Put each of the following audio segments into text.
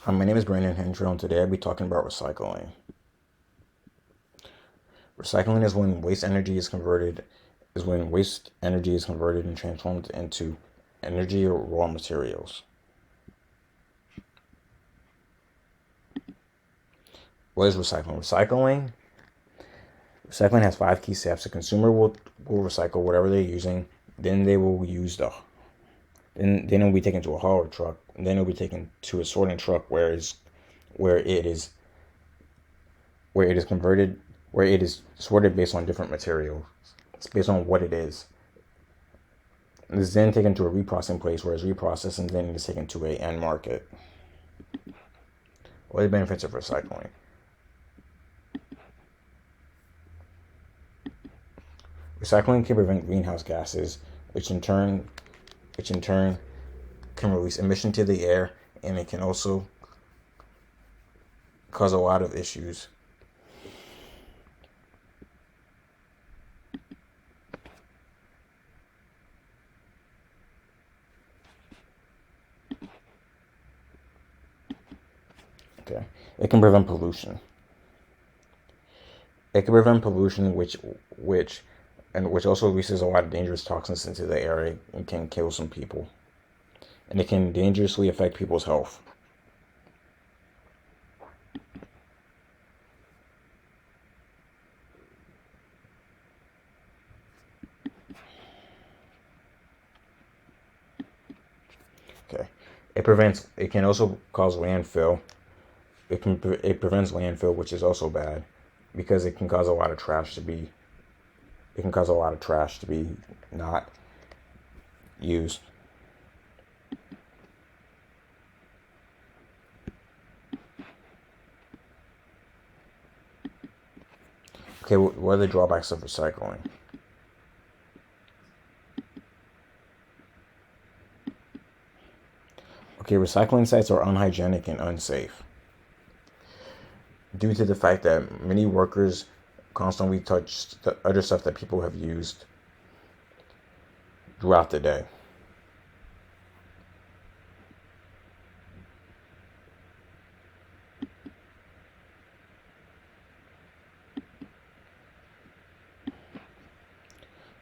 Hi, my name is Brandon Hendro, and today I'll be talking about recycling. Recycling is when waste energy is converted and transformed into energy or raw materials. What is recycling? Recycling has 5 key steps. The consumer will recycle whatever they're using, then they will use then it will be taken to a hauler truck, and then it will be taken to a sorting truck where it is converted, where it is sorted based on different materials. It's based on what it is. It is then taken to a reprocessing place where it's reprocessed, and then it is taken to a end market. What are the benefits of recycling? Recycling can prevent greenhouse gases, which in turn can release emission to the air, and it can also cause a lot of issues. Okay, it can prevent pollution. It can prevent pollution, which also releases a lot of dangerous toxins into the air and can kill some people. And it can dangerously affect people's health. Okay, it can also cause landfill. It prevents landfill, which is also bad because it can cause a lot of trash to be not used. Okay, what are the drawbacks of recycling? Okay, recycling sites are unhygienic and unsafe due to the fact that many workers constantly touch the other stuff that people have used throughout the day.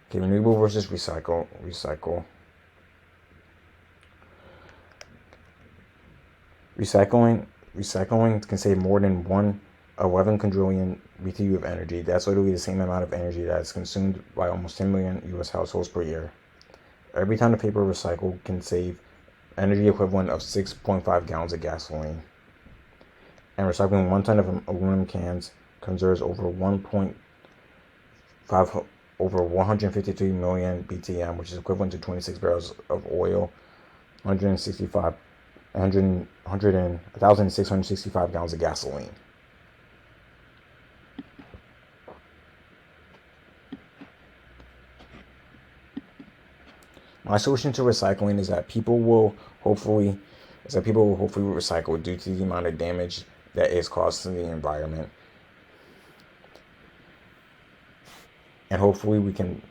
Okay, renewable versus recycle. Recycling can save more than 11 quadrillion BTU of energy. That's literally the same amount of energy that is consumed by almost 10 million US households per year. Every ton of paper recycled can save energy equivalent of 6.5 gallons of gasoline. And recycling 1 ton of aluminum cans conserves over 153 million BTM, which is equivalent to 26 barrels of oil, 1,665 gallons of gasoline. My solution to recycling is that people will hopefully recycle due to the amount of damage that is caused to the environment. And hopefully we can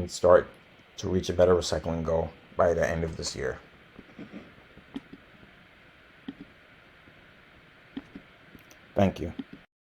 start to reach a better recycling goal by the end of this year. Thank you.